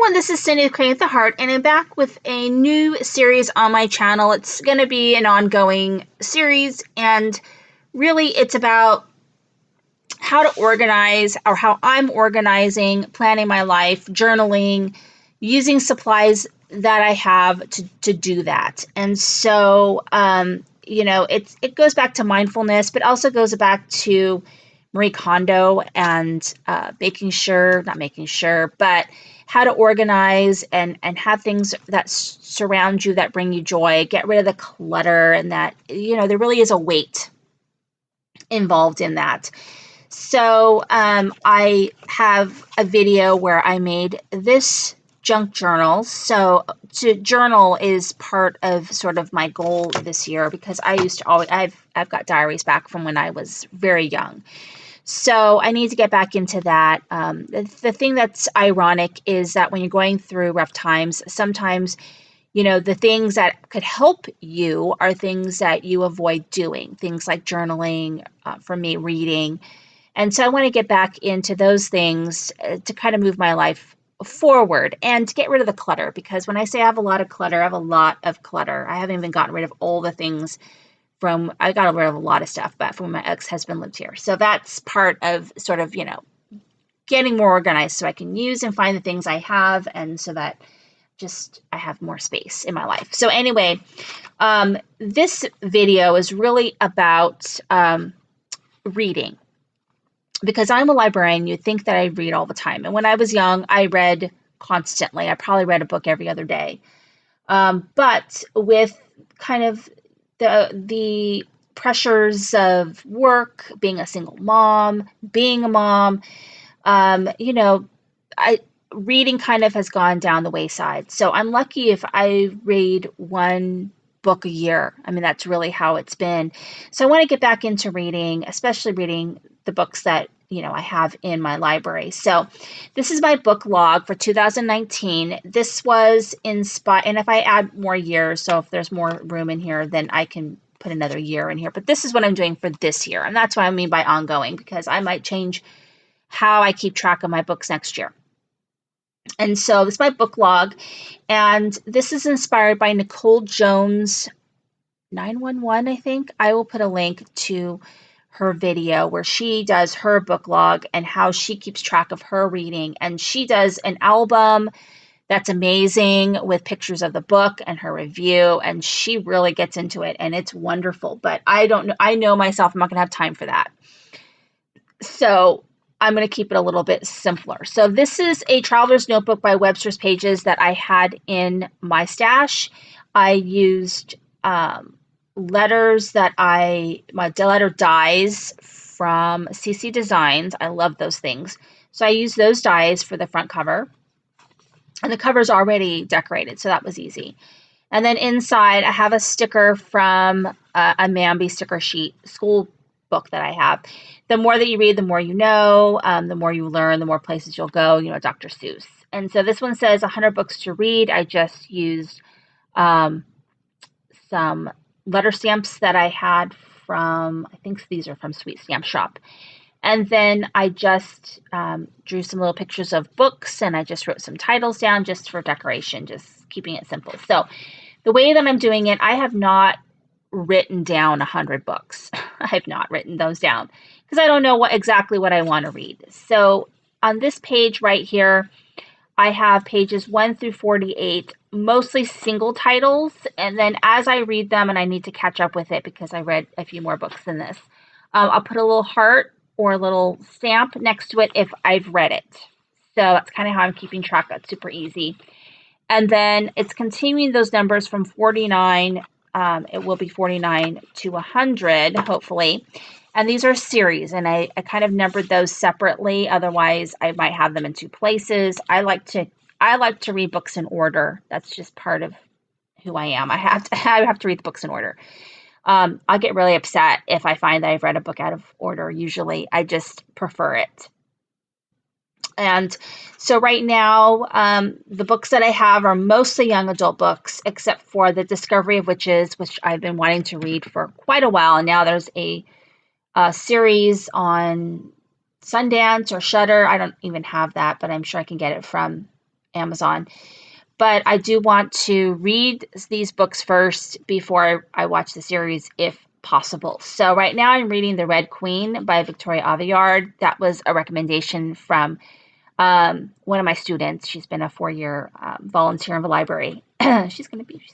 everyone, this is Cindy with Create the Heart, and I'm back with a new series on my channel. It's going to be an ongoing series, and really it's about how to organize, or how I'm organizing, planning my life, journaling, using supplies that I have to do that. And so, it goes back to mindfulness, but also goes back to Marie Kondo and not making sure, but how to organize and have things that surround you that bring you joy, get rid of the clutter, and that, there really is a weight involved in that. So I have a video where I made this junk journal. So to journal is part of sort of my goal this year, because I used to always, I've got diaries back from when I was very young. So I need to get back into that. The thing that's ironic is that when you're going through rough times, sometimes, the things that could help you are things that you avoid doing, things like journaling, for me, reading. And so I want to get back into those things to kind of move my life forward and to get rid of the clutter. Because when I say I have a lot of clutter, I have a lot of clutter. I haven't even gotten rid of all the things I got rid of a lot of stuff, but from when my ex-husband lived here. So that's part of sort of, getting more organized so I can use and find the things I have, and so that I have more space in my life. So anyway, this video is really about reading, because I'm a librarian. You'd think that I read all the time. And when I was young, I read constantly. I probably read a book every other day. But with kind of the pressures of work, being a single mom, being a mom, reading kind of has gone down the wayside. So I'm lucky if I read one book a year. I mean, that's really how it's been. So I want to get back into reading, especially reading the books that, I have in my library. So this is my book log for 2019. This was inspired, and if I add more years, so if there's more room in here, then I can put another year in here. But this is what I'm doing for this year. And that's what I mean by ongoing, because I might change how I keep track of my books next year. And so this is my book log, and this is inspired by Nicole Jones 911, I think. I will put a link to her video where she does her book log and how she keeps track of her reading. And she does an album that's amazing with pictures of the book and her review, and she really gets into it, and it's wonderful. But I don't know, I know myself, I'm not gonna have time for that. So I'm going to keep it a little bit simpler. So this is a traveler's notebook by Webster's Pages that I had in my stash. I used letters my letter dies from CC Designs. I love those things. So I used those dies for the front cover. And the cover's already decorated, so that was easy. And then inside, I have a sticker from a Mambi sticker sheet school book that I have. The more that you read, the more you know, the more you learn, the more places you'll go, Dr. Seuss. And so this one says 100 books to read. I just used some letter stamps that I had from, I think these are from Sweet Stamp Shop. And then I just drew some little pictures of books, and I just wrote some titles down just for decoration, just keeping it simple. So the way that I'm doing it, I have not written down 100 books. I have not written those down because I don't know exactly what I want to read. So on this page right here, I have pages 1 through 48, mostly single titles. And then as I read them, and I need to catch up with it because I read a few more books than this, I'll put a little heart or a little stamp next to it if I've read it. So that's kind of how I'm keeping track. That's super easy. And then it's continuing those numbers from 49. It will be 49 to 100, hopefully. And these are series, and I kind of numbered those separately. Otherwise, I might have them in two places. I like to read books in order. That's just part of who I am. I have to read the books in order. I'll get really upset if I find that I've read a book out of order. Usually, I just prefer it. And so right now, the books that I have are mostly young adult books, except for The Discovery of Witches, which I've been wanting to read for quite a while. And now there's a series on Sundance or Shudder. I don't even have that, but I'm sure I can get it from Amazon. But I do want to read these books first before I watch the series, if possible. So right now I'm reading The Red Queen by Victoria Aveyard. That was a recommendation from one of my students. She's been a 4-year volunteer in the library. she's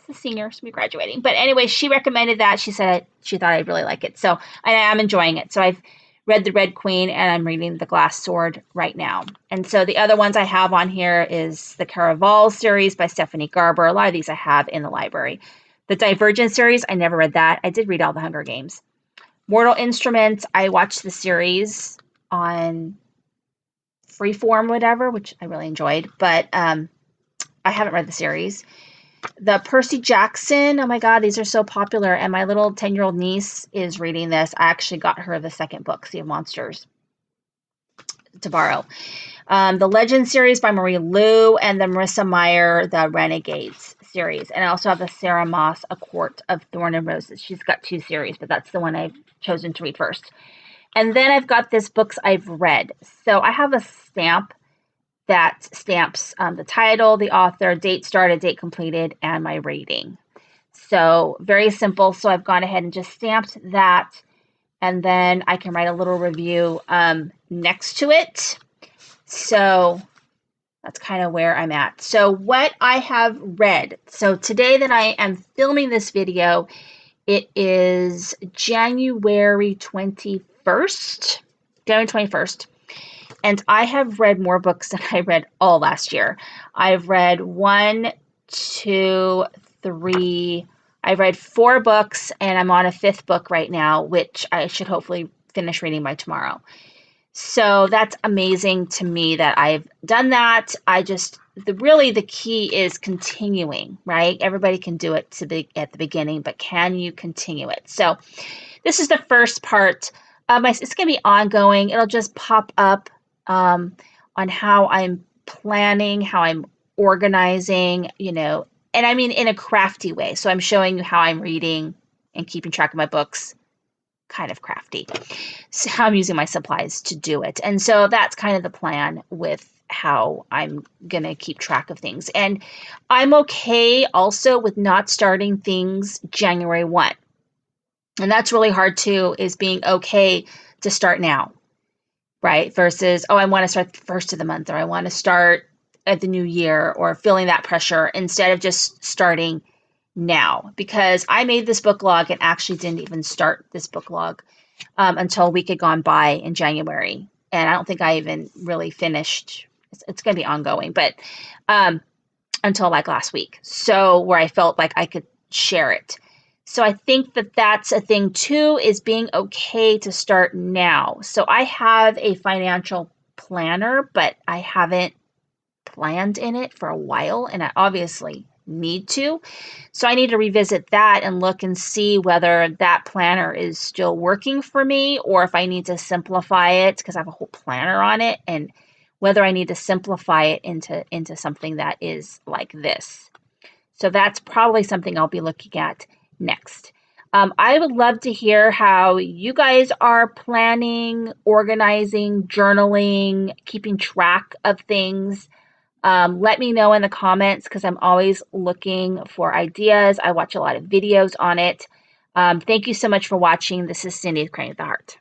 a senior, she'll be graduating. But anyway, she recommended that. She said she thought I'd really like it. So I am enjoying it. So I've read The Red Queen and I'm reading The Glass Sword right now. And so the other ones I have on here is the Caraval series by Stephanie Garber. A lot of these I have in the library. The Divergent series, I never read that. I did read all the Hunger Games. Mortal Instruments, I watched the series on Freeform, whatever, which I really enjoyed, but I haven't read the series. The Percy Jackson, oh my God, these are so popular, and my little 10-year-old niece is reading this. I actually got her the second book, Sea of Monsters, to borrow. The Legend series by Marie Lu, and the Marissa Meyer, the Renegades series. And I also have the Sarah Moss, A Court of Thorn and Roses. She's got 2 series, but that's the one I've chosen to read first. And then I've got this books I've read. So I have a stamp that stamps the title, the author, date started, date completed, and my rating. So very simple. So I've gone ahead and just stamped that, and then I can write a little review next to it. So that's kind of where I'm at. So what I have read. So today that I am filming this video, it is January 21st. January 21st. And I have read more books than I read all last year. I've read 1, 2, 3. I've read 4 books, and I'm on a 5th book right now, which I should hopefully finish reading by tomorrow. So that's amazing to me that I've done that. The key is continuing, right? Everybody can do it at the beginning, but can you continue it? So this is the first part of it's going to be ongoing. It'll just pop up on how I'm planning, how I'm organizing, and I mean in a crafty way. So I'm showing you how I'm reading and keeping track of my books, kind of crafty. So how I'm using my supplies to do it. And so that's kind of the plan with how I'm going to keep track of things. And I'm okay also with not starting things January 1. And that's really hard too, is being okay to start now. Right? Versus, I want to start the first of the month, or I want to start at the new year, or feeling that pressure instead of just starting now. Because I made this book log and actually didn't even start this book log until a week had gone by in January. And I don't think I even really finished. It's going to be ongoing, but until like last week. So where I felt like I could share it. So I think that that's a thing too, is being okay to start now. So I have a financial planner, but I haven't planned in it for a while, and I obviously need to. So I need to revisit that and look and see whether that planner is still working for me, or if I need to simplify it, because I have a whole planner on it, and whether I need to simplify it into something that is like this. So that's probably something I'll be looking at next. I would love to hear how you guys are planning, organizing, journaling, keeping track of things. Let me know in the comments, because I'm always looking for ideas. I watch a lot of videos on it. Thank you so much for watching. This is Cindy with Cricut Heart.